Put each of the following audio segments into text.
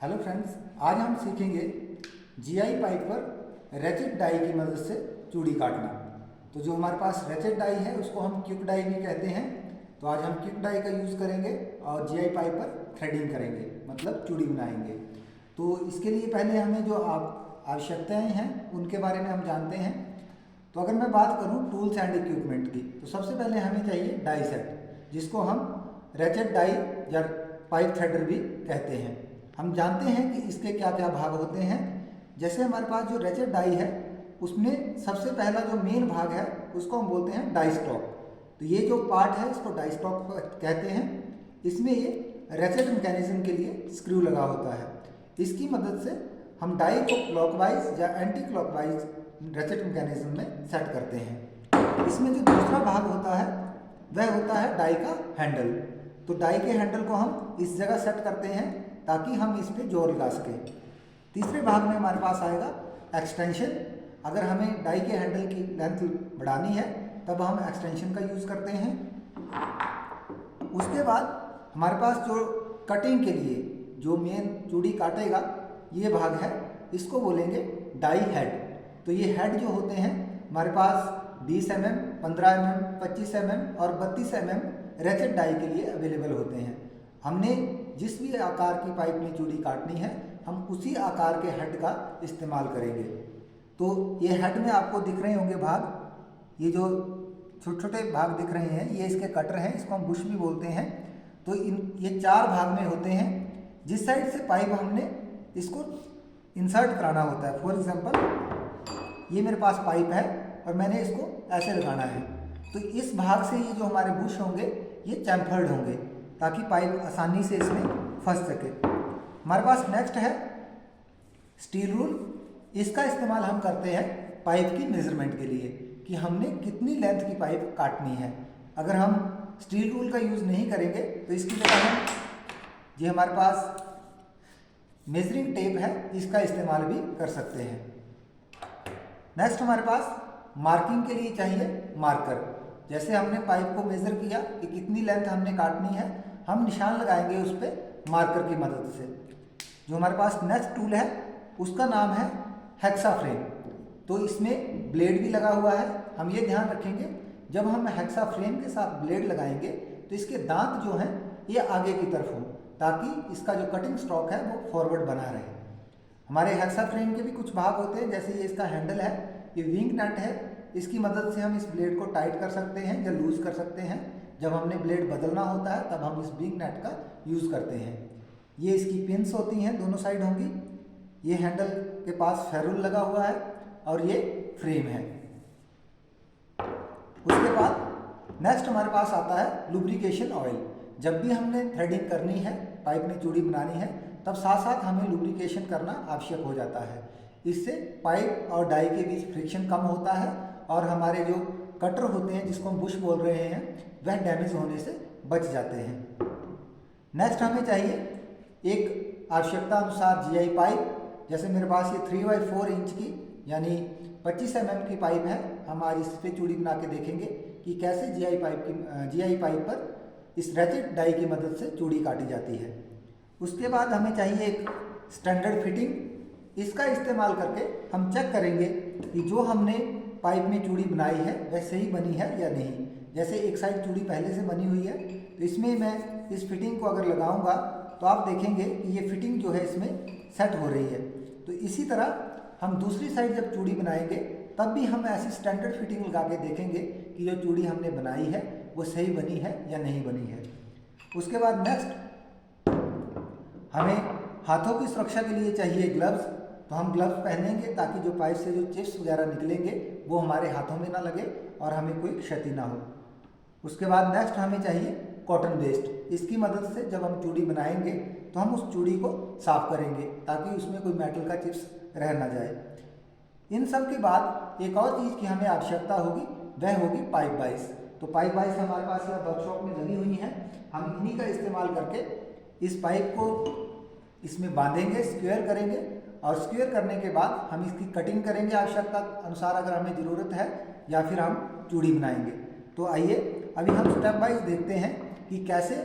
Hello friends, आज हम सीखेंगे जीआई पाइप पर रैचेट डाई की मदद से चूड़ी काटना। तो जो हमारे पास रैचेट डाई है उसको हम क्विक डाई भी कहते हैं। तो आज हम क्विक डाई का यूज़ करेंगे और जीआई पाइप पर थ्रेडिंग करेंगे, मतलब चूड़ी बनाएंगे। तो इसके लिए पहले हमें जो आवश्यकताएँ हैं उनके बारे में हम जानते हैं। तो अगर मैं बात करूं टूल्स एंड इक्विपमेंट की, तो सबसे पहले हमें चाहिए डाई सेट, जिसको हम रैचेट डाई या पाइप थ्रेडर भी कहते हैं। हम जानते हैं कि इसके क्या क्या भाग होते हैं। जैसे हमारे पास जो रैचेट डाई है उसमें सबसे पहला जो मेन भाग है उसको हम बोलते हैं डाई स्टॉक। तो ये जो पार्ट है इसको डाई स्टॉक कहते हैं। इसमें ये रैचेट मैकेनिज्म के लिए स्क्रू लगा होता है। इसकी मदद से हम डाई को क्लॉकवाइज या एंटी क्लॉकवाइज रैचेट मैकेनिज्म में सेट करते हैं। इसमें जो दूसरा भाग होता है वह होता है डाई का हैंडल। तो डाई के हैंडल को हम इस जगह सेट करते हैं ताकि हम इस पे जोर लगा सकें। तीसरे भाग में हमारे पास आएगा एक्सटेंशन। अगर हमें डाई के हैंडल की लेंथ बढ़ानी है तब हम एक्सटेंशन का यूज़ करते हैं। उसके बाद हमारे पास जो कटिंग के लिए जो मेन चूड़ी काटेगा ये भाग है, इसको बोलेंगे डाई हेड। तो ये हेड जो होते हैं हमारे पास 20 mm, 15 mm, 25 mm और 32 mm रैचेट डाई के लिए अवेलेबल होते हैं। हमने जिस भी आकार की पाइप में चूड़ी काटनी है हम उसी आकार के हेड का इस्तेमाल करेंगे। तो ये हेड में आपको दिख रहे होंगे भाग, ये जो छोटे छोटे भाग दिख रहे हैं ये इसके कटर हैं, इसको हम बुश भी बोलते हैं। तो ये 4 भाग में होते हैं। जिस साइड से पाइप हमने इसको इंसर्ट कराना होता है, फॉर एग्जांपल ये मेरे पास पाइप है और मैंने इसको ऐसे लगाना है, तो इस भाग से ये जो हमारे बुश होंगे ये चैम्फर्ड होंगे ताकि पाइप आसानी से इसमें फंस सके। हमारे पास नेक्स्ट है स्टील रूल। इसका इस्तेमाल हम करते हैं पाइप की मेजरमेंट के लिए कि हमने कितनी लेंथ की पाइप काटनी है। अगर हम स्टील रूल का यूज़ नहीं करेंगे तो इसकी जगह हम ये हमारे पास मेजरिंग टेप है इसका इस्तेमाल भी कर सकते हैं। नेक्स्ट हमारे पास मार्किंग के लिए चाहिए मार्कर। जैसे हमने पाइप को मेज़र किया कि कितनी लेंथ हमने काटनी है, हम निशान लगाएंगे उस पर मार्कर की मदद से। जो हमारे पास नेक्स्ट टूल है उसका नाम है हेक्सा फ्रेम। तो इसमें ब्लेड भी लगा हुआ है। हम ये ध्यान रखेंगे जब हम हेक्सा फ्रेम के साथ ब्लेड लगाएंगे तो इसके दांत जो हैं ये आगे की तरफ हों ताकि इसका जो कटिंग स्ट्रोक है वो फॉरवर्ड बना रहे। हमारे हेक्सा फ्रेम के भी कुछ भाग होते हैं, जैसे ये इसका हैंडल है, ये विंग नट है, इसकी मदद से हम इस ब्लेड को टाइट कर सकते हैं या लूज कर सकते हैं। जब हमने ब्लेड बदलना होता है तब हम इस विंग नट का यूज़ करते हैं। ये इसकी पिन्स होती हैं, दोनों साइड होंगी। ये हैंडल के पास फेरुल लगा हुआ है और ये फ्रेम है। उसके बाद नेक्स्ट हमारे पास आता है लुब्रिकेशन ऑयल। जब भी हमने थ्रेडिंग करनी है, पाइप में चूड़ी बनानी है, तब साथ साथ हमें लुब्रिकेशन करना आवश्यक हो जाता है। इससे पाइप और डाई के बीच फ्रिक्शन कम होता है और हमारे जो कटर होते हैं जिसको हम बुश बोल रहे हैं वह डैमेज होने से बच जाते हैं। नेक्स्ट हमें चाहिए एक आवश्यकता अनुसार जीआई पाइप। जैसे मेरे पास ये 3x4 इंच की यानी 25 mm की पाइप है। हम आज इस पर चूड़ी बना के देखेंगे कि कैसे जीआई पाइप पर इस रैचेट डाई की मदद से चूड़ी काटी जाती है। उसके बाद हमें चाहिए एक स्टैंडर्ड फिटिंग। इसका इस्तेमाल करके हम चेक करेंगे कि जो हमने पाइप में चूड़ी बनाई है वह सही बनी है या नहीं। जैसे एक साइड चूड़ी पहले से बनी हुई है तो इसमें मैं इस फिटिंग को अगर लगाऊंगा तो आप देखेंगे कि ये फिटिंग जो है इसमें सेट हो रही है। तो इसी तरह हम दूसरी साइड जब चूड़ी बनाएंगे तब भी हम ऐसी स्टैंडर्ड फिटिंग लगा के देखेंगे कि जो चूड़ी हमने बनाई है वो सही बनी है या नहीं बनी है। उसके बाद नेक्स्ट हमें हाथों की सुरक्षा के लिए चाहिए ग्लव्स। तो हम ग्लव्स पहनेंगे ताकि जो पाइप से जो चिप्स वगैरह निकलेंगे वो हमारे हाथों में ना लगे और हमें कोई क्षति ना हो। उसके बाद नेक्स्ट हमें चाहिए कॉटन वेस्ट। इसकी मदद से जब हम चूड़ी बनाएंगे तो हम उस चूड़ी को साफ करेंगे ताकि उसमें कोई मेटल का चिप्स रह ना जाए। इन सब के बाद एक और चीज़ की हमें आवश्यकता होगी, वह होगी पाइप बाइस। तो पाइप बाइस हमारे पास यहाँ वर्कशॉप में लगी हुई हैं। हम इन्हीं का इस्तेमाल करके इस पाइप को इसमें बांधेंगे, स्क्वेयर करेंगे और स्क्वेयर करने के बाद हम इसकी कटिंग करेंगे आवश्यकता अनुसार अगर हमें ज़रूरत है, या फिर हम चूड़ी बनाएंगे। तो आइए अभी हम स्टेप वाइज देखते हैं कि कैसे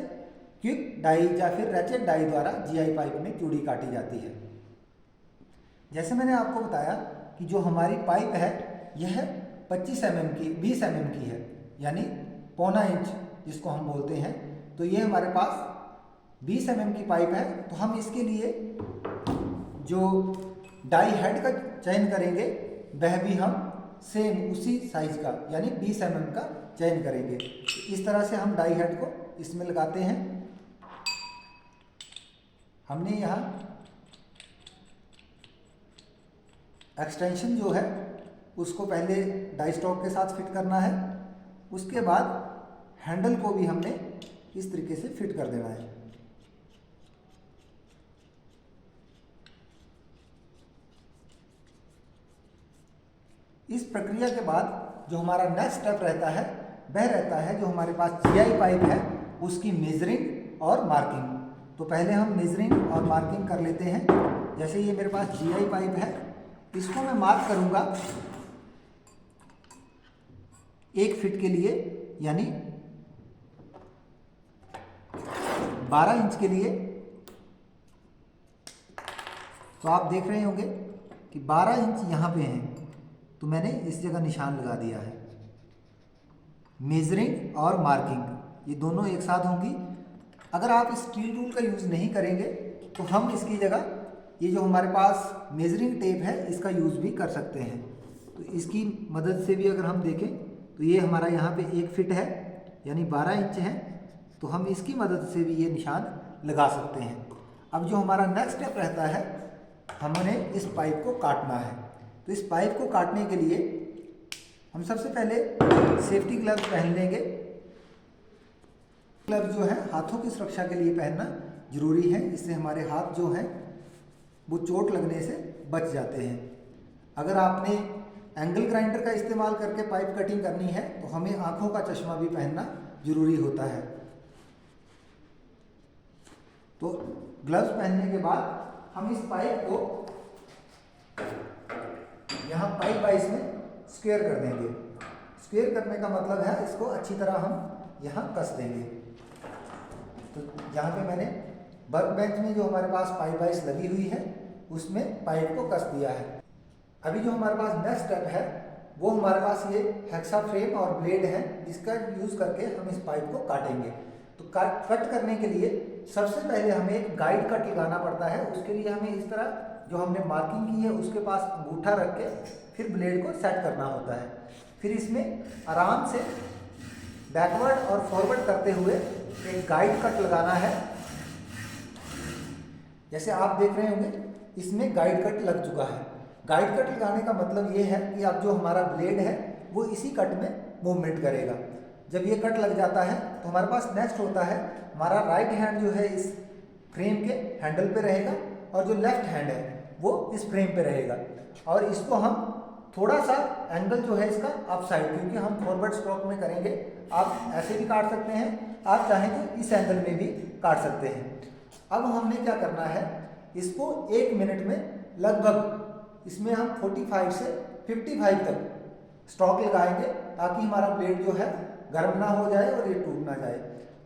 क्विक डाई या फिर रैचेट डाई द्वारा जीआई पाइप में चूड़ी काटी जाती है। जैसे मैंने आपको बताया कि जो हमारी पाइप है यह 25 mm की 20 mm की है, यानी पौना इंच जिसको हम बोलते हैं। तो ये हमारे पास 20 mm की पाइप है, तो हम इसके लिए जो डाई हेड का चयन करेंगे वह भी हम सेम उसी साइज का यानी 20 mm का चयन करेंगे। तो इस तरह से हम डाई हेड को इसमें लगाते हैं। हमने यहाँ एक्सटेंशन जो है उसको पहले डाई स्टॉक के साथ फिट करना है, उसके बाद हैंडल को भी हमने इस तरीके से फिट कर देना है। इस प्रक्रिया के बाद जो हमारा नेक्स्ट स्टेप रहता है वह रहता है जो हमारे पास जीआई पाइप है उसकी मेजरिंग और मार्किंग। तो पहले हम मेजरिंग और मार्किंग कर लेते हैं। जैसे ये मेरे पास जीआई पाइप है, इसको मैं मार्क करूंगा 1 फीट के लिए, यानी 12 इंच के लिए। तो आप देख रहे होंगे कि 12 इंच यहाँ पे हैं, तो मैंने इस जगह निशान लगा दिया है। मेजरिंग और मार्किंग ये दोनों एक साथ होंगी। अगर आप स्टील रूल का यूज़ नहीं करेंगे तो हम इसकी जगह ये जो हमारे पास मेजरिंग टेप है इसका यूज़ भी कर सकते हैं। तो इसकी मदद से भी अगर हम देखें तो ये हमारा यहाँ पे 1 फीट है यानी 12 इंच है, तो हम इसकी मदद से भी ये निशान लगा सकते हैं। अब जो हमारा नेक्स्ट स्टेप रहता है, हमने इस पाइप को काटना है। तो इस पाइप को काटने के लिए हम सबसे पहले सेफ्टी ग्लव्स पहन लेंगे। ग्लव्स जो है हाथों की सुरक्षा के लिए पहनना जरूरी है, इससे हमारे हाथ जो हैं वो चोट लगने से बच जाते हैं। अगर आपने एंगल ग्राइंडर का इस्तेमाल करके पाइप कटिंग करनी है तो हमें आंखों का चश्मा भी पहनना जरूरी होता है। तो ग्लव्स पहनने के बाद हम इस पाइप को यहाँ पाइप वाइज में स्क्वेयर कर देंगे। स्क्वेयर करने का मतलब है इसको अच्छी तरह हम यहाँ कस देंगे। तो यहाँ पे मैंने वर्क बेंच में जो हमारे पास पाइप वाइज लगी हुई है उसमें पाइप को कस दिया है। अभी जो हमारे पास नेक्स्ट स्टेप है वो हमारे पास ये हेक्सा फ्रेम और ब्लेड है, इसका यूज़ करके हम इस पाइप को काटेंगे। तो कट करने के लिए सबसे पहले हमें एक गाइड कट लगाना पड़ता है। उसके लिए हमें इस तरह जो हमने मार्किंग की है उसके पास अंगूठा रख के फिर ब्लेड को सेट करना होता है। फिर इसमें आराम से बैकवर्ड और फॉरवर्ड करते हुए एक गाइड कट लगाना है। जैसे आप देख रहे होंगे इसमें गाइड कट लग चुका है। गाइड कट लगाने का मतलब ये है कि अब जो हमारा ब्लेड है वो इसी कट में मूवमेंट करेगा। जब ये कट लग जाता है तो हमारे पास नेक्स्ट होता है हमारा राइट हैंड जो है इस फ्रेम के हैंडल पे रहेगा और जो लेफ्ट हैंड है वो इस फ्रेम पे रहेगा। और इसको हम थोड़ा सा एंगल जो है इसका अप साइड, क्योंकि हम फॉरवर्ड स्ट्रोक में करेंगे, आप ऐसे भी काट सकते हैं, आप चाहें तो इस एंगल में भी काट सकते हैं। अब हमने क्या करना है, इसको 1 मिनट में लगभग इसमें हम 45 से 55 तक स्ट्रोक लगाएंगे ताकि हमारा ब्लेड जो है गर्म ना हो जाए और ये टूट ना जाए।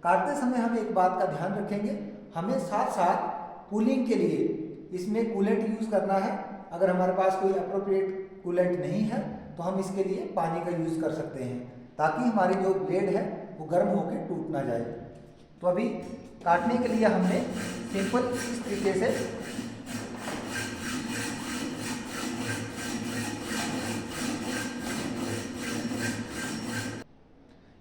काटते समय हम एक बात का ध्यान रखेंगे, हमें साथ साथ कूलिंग के लिए इसमें कूलेंट यूज़ करना है। अगर हमारे पास कोई अप्रोप्रिएट कूलेंट नहीं है तो हम इसके लिए पानी का यूज़ कर सकते हैं ताकि हमारी जो ब्लेड है वो गर्म होकर टूट ना जाए। तो अभी काटने के लिए हमने सिंपल इस तरीके से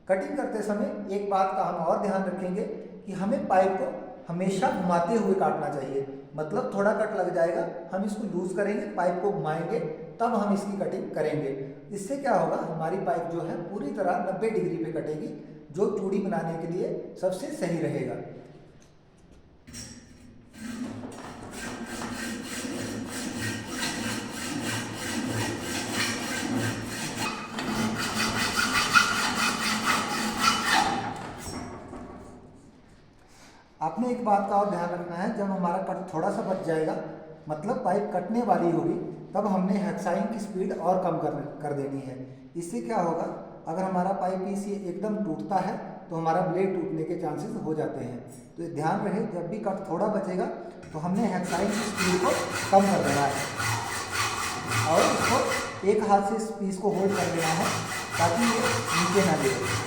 कटिंग करते समय एक बात का हम और ध्यान रखेंगे कि हमें पाइप को हमेशा घुमाते हुए काटना चाहिए। मतलब थोड़ा कट लग जाएगा, हम इसको लूज करेंगे, पाइप को घुमाएंगे, तब हम इसकी कटिंग करेंगे। इससे क्या होगा, हमारी पाइप जो है पूरी तरह 90 डिग्री पे कटेगी, जो चूड़ी बनाने के लिए सबसे सही रहेगा। आपने एक बात का और ध्यान रखना है, जब हमारा कट थोड़ा सा बच जाएगा, मतलब पाइप कटने वाली होगी, तब हमने हेक्साइन की स्पीड और कम कर देनी है। इससे क्या होगा, अगर हमारा पाइप पीस ये एकदम टूटता है तो हमारा ब्लेड टूटने के चांसेस हो जाते हैं। तो ध्यान रहे, जब भी कट थोड़ा बचेगा तो हमने हेक्साइन की स्पीड को कम कर देना है और इसको एक हाथ से इस पीस को होल्ड कर देना है ताकि ये नीचे ना गिरे।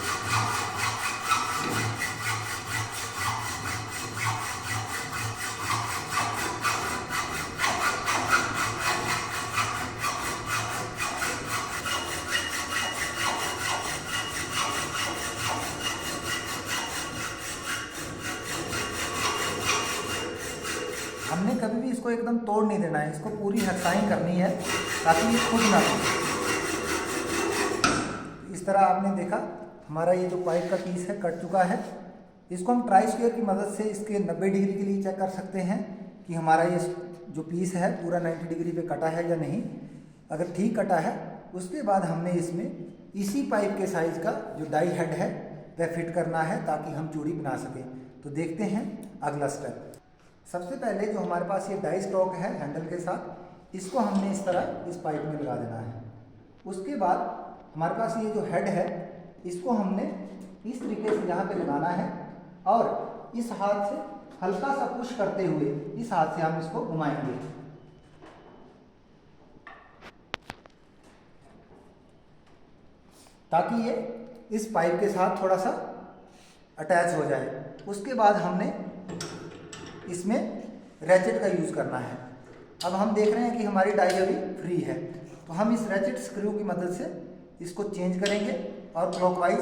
हमने कभी भी इसको एकदम तोड़ नहीं देना है, इसको पूरी हेक्साइन करनी है ताकि ये खुद ना टूटे। इस तरह आपने देखा हमारा ये जो पाइप का पीस है कट चुका है। इसको हम ट्राई स्क्वायर की मदद से इसके 90 डिग्री के लिए चेक कर सकते हैं कि हमारा ये जो पीस है पूरा 90 डिग्री पे कटा है या नहीं। अगर ठीक कटा है उसके बाद हमने इसमें इसी पाइप के साइज़ का जो डाई हेड है वह फिट करना है ताकि हम चूड़ी बना सकें। तो देखते हैं अगला स्टेप। सबसे पहले जो हमारे पास ये डाई स्टॉक है हैंडल के साथ, इसको हमने इस तरह इस पाइप में लगा देना है। उसके बाद हमारे पास ये जो हेड है इसको हमने इस तरीके से यहाँ पे लगाना है और इस हाथ से हल्का सा पुश करते हुए इस हाथ से हम इसको घुमाएंगे। ताकि ये इस पाइप के साथ थोड़ा सा अटैच हो जाए। उसके बाद हमने इसमें रैचेट का यूज़ करना है। अब हम देख रहे हैं कि हमारी डाई अभी फ्री है, तो हम इस रैचेट स्क्रू की मदद से इसको चेंज करेंगे और क्लॉकवाइज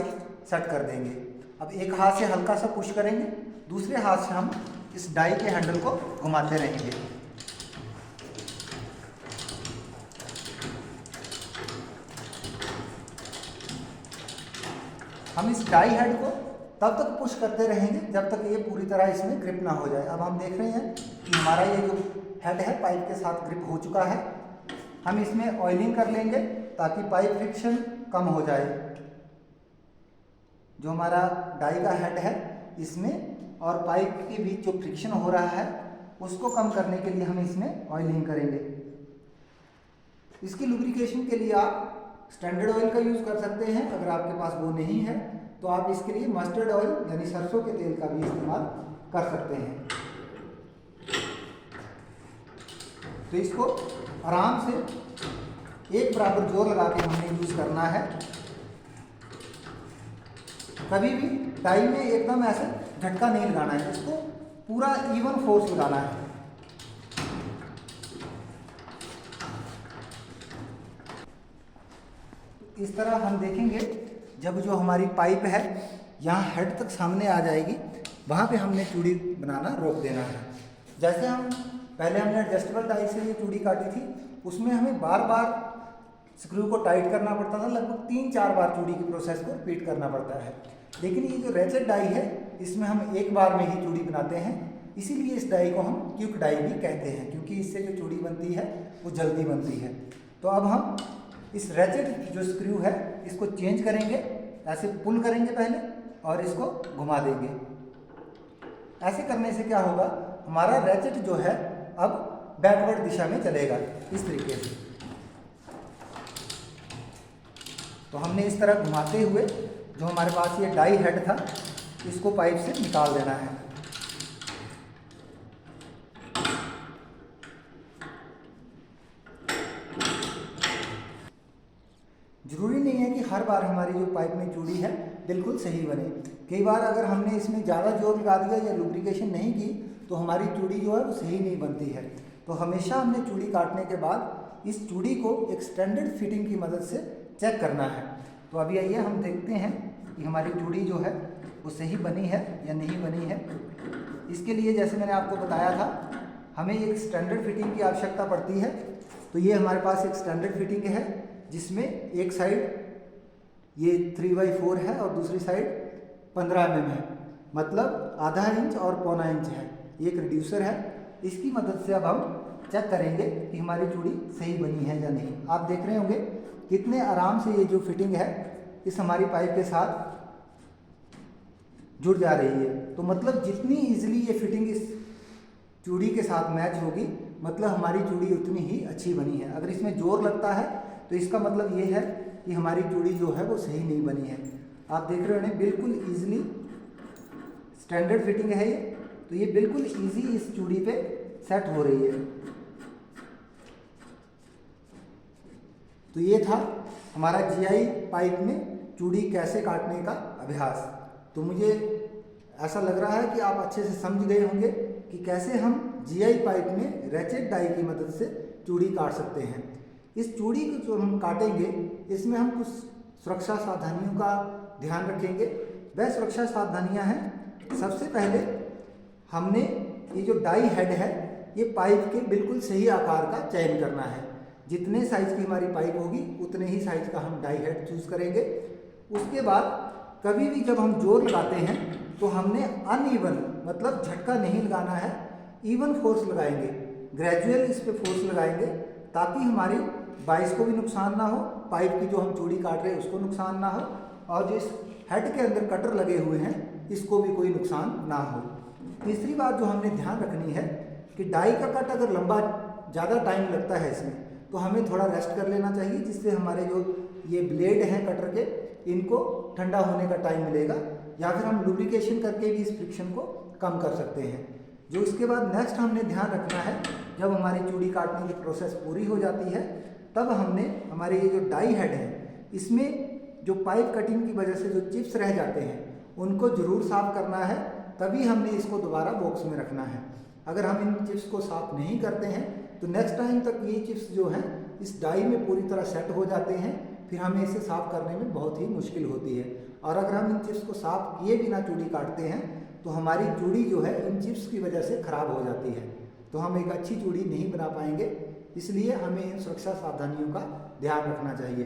सेट कर देंगे। अब एक हाथ से हल्का सा पुश करेंगे, दूसरे हाथ से हम इस डाई के हैंडल को घुमाते रहेंगे। हम इस डाई हेड को तब तक पुश करते रहेंगे जब तक ये पूरी तरह इसमें ग्रिप ना हो जाए। अब हम देख रहे हैं कि हमारा ये जो हेड है पाइप के साथ ग्रिप हो चुका है। हम इसमें ऑयलिंग कर लेंगे ताकि पाइप फ्रिक्शन कम हो जाए। जो हमारा डाई का हेड है इसमें और पाइप के बीच जो फ्रिक्शन हो रहा है उसको कम करने के लिए हम इसमें ऑयलिंग करेंगे। इसकी लुब्रिकेशन के लिए आप स्टैंडर्ड ऑयल का यूज़ कर सकते हैं। अगर आपके पास वो नहीं है तो आप इसके लिए मस्टर्ड ऑयल यानी सरसों के तेल का भी इस्तेमाल कर सकते हैं। तो इसको आराम से एक बराबर जोर लगा के हमने यूज़ करना है। कभी भी डाई में एकदम ऐसे झटका नहीं लगाना है, इसको पूरा इवन फोर्स लगाना है। इस तरह हम देखेंगे जब जो हमारी पाइप है यहाँ हेड तक सामने आ जाएगी, वहाँ पे हमने चूड़ी बनाना रोक देना है। जैसे हम पहले हमने एडजस्टेबल डाई से ये चूड़ी काटी थी, उसमें हमें बार बार स्क्रू को टाइट करना पड़ता था, लगभग 3-4 बार चूड़ी की प्रोसेस को रिपीट करना पड़ता है। लेकिन ये जो रैचेट डाई है इसमें हम एक बार में ही चूड़ी बनाते हैं, इसीलिए इस डाई को हम क्विक डाई भी कहते हैं, क्योंकि इससे जो चूड़ी बनती है वो जल्दी बनती है। तो अब हम इस रैचेट जो स्क्रू है इसको चेंज करेंगे, ऐसे पुल करेंगे पहले और इसको घुमा देंगे। ऐसे करने से क्या होगा, हमारा रैचेट जो है अब बैकवर्ड दिशा में चलेगा इस तरीके से। तो हमने इस तरह घुमाते हुए जो हमारे पास ये डाई हेड था इसको पाइप से निकाल देना है। ज़रूरी नहीं है कि हर बार हमारी जो पाइप में चूड़ी है बिल्कुल सही बने। कई बार अगर हमने इसमें ज़्यादा जोर लगा दिया या लुब्रिकेशन नहीं की तो हमारी चूड़ी जो है वो सही नहीं बनती है। तो हमेशा हमने चूड़ी काटने के बाद इस चूड़ी को एक स्टैंडर्ड फिटिंग की मदद से चेक करना है। तो अभी आइए हम देखते हैं कि हमारी चूड़ी जो है वो सही बनी है या नहीं बनी है। इसके लिए जैसे मैंने आपको बताया था हमें एक स्टैंडर्ड फिटिंग की आवश्यकता पड़ती है। तो ये हमारे पास एक स्टैंडर्ड फिटिंग है जिसमें एक साइड ये 3/4 है और दूसरी साइड 15 mm है, मतलब आधा इंच और पौना इंच है। एक रिड्यूसर है, इसकी मदद से अब हम चेक करेंगे कि हमारी चूड़ी सही बनी है या नहीं। आप देख रहे होंगे कितने आराम से ये जो फिटिंग है इस हमारी पाइप के साथ जुड़ जा रही है। तो मतलब जितनी ईजिली ये फिटिंग इस चूड़ी के साथ मैच होगी, मतलब हमारी चूड़ी उतनी ही अच्छी बनी है। अगर इसमें जोर लगता है तो इसका मतलब ये है कि हमारी चूड़ी जो है वो सही नहीं बनी है। आप देख रहे हो बिल्कुल ईजिली स्टैंडर्ड फिटिंग है ये, तो ये बिल्कुल ईजी इस चूड़ी पे सेट हो रही है। तो ये था हमारा जीआई पाइप में चूड़ी कैसे काटने का अभ्यास। तो मुझे ऐसा लग रहा है कि आप अच्छे से समझ गए होंगे कि कैसे हम जीआई पाइप में रैचेट डाई की मदद से चूड़ी काट सकते हैं। इस चूड़ी को जो हम काटेंगे इसमें हम कुछ सुरक्षा सावधानियों का ध्यान रखेंगे। वह सुरक्षा सावधानियां हैं, सबसे पहले हमने ये जो डाई हेड है ये पाइप के बिल्कुल सही आकार का चयन करना है। जितने साइज की हमारी पाइप होगी उतने ही साइज का हम डाई हेड चूज करेंगे। उसके बाद कभी भी जब हम जोर लगाते हैं तो हमने अनइवन मतलब झटका नहीं लगाना है, इवन फोर्स लगाएंगे, ग्रेजुअल इस पे फोर्स लगाएंगे ताकि हमारी बाइस को भी नुकसान ना हो, पाइप की जो हम चूड़ी काट रहे हैं उसको नुकसान ना हो, और जो इस हेड के अंदर कटर लगे हुए हैं इसको भी कोई नुकसान ना हो। तीसरी बात जो हमने ध्यान रखनी है कि डाई का कट अगर लंबा ज़्यादा टाइम लगता है इसमें तो हमें थोड़ा रेस्ट कर लेना चाहिए, जिससे हमारे जो ये ब्लेड हैं कटर के इनको ठंडा होने का टाइम मिलेगा, या फिर हम लुब्रिकेशन करके भी इस फ्रिक्शन को कम कर सकते हैं। जो इसके बाद नेक्स्ट हमने ध्यान रखना है, जब हमारी चूड़ी काटने की प्रोसेस पूरी हो जाती है तब हमने हमारे ये जो डाई हेड है इसमें जो पाइप कटिंग की वजह से जो चिप्स रह जाते हैं उनको ज़रूर साफ करना है, तभी हमने इसको दोबारा बॉक्स में रखना है। अगर हम इन चिप्स को साफ नहीं करते हैं तो नेक्स्ट टाइम तक ये चिप्स जो हैं इस डाई में पूरी तरह सेट हो जाते हैं, फिर हमें इसे साफ करने में बहुत ही मुश्किल होती है। और अगर हम इन चिप्स को साफ किए बिना चूड़ी काटते हैं तो हमारी चूड़ी जो है इन चिप्स की वजह से ख़राब हो जाती है, तो हम एक अच्छी चूड़ी नहीं बना पाएंगे। इसलिए हमें इन सुरक्षा सावधानियों का ध्यान रखना चाहिए।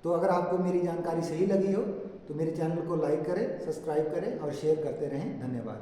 तो अगर आपको मेरी जानकारी सही लगी हो तो मेरे चैनल को लाइक करें, सब्सक्राइब करें और शेयर करते रहें। धन्यवाद।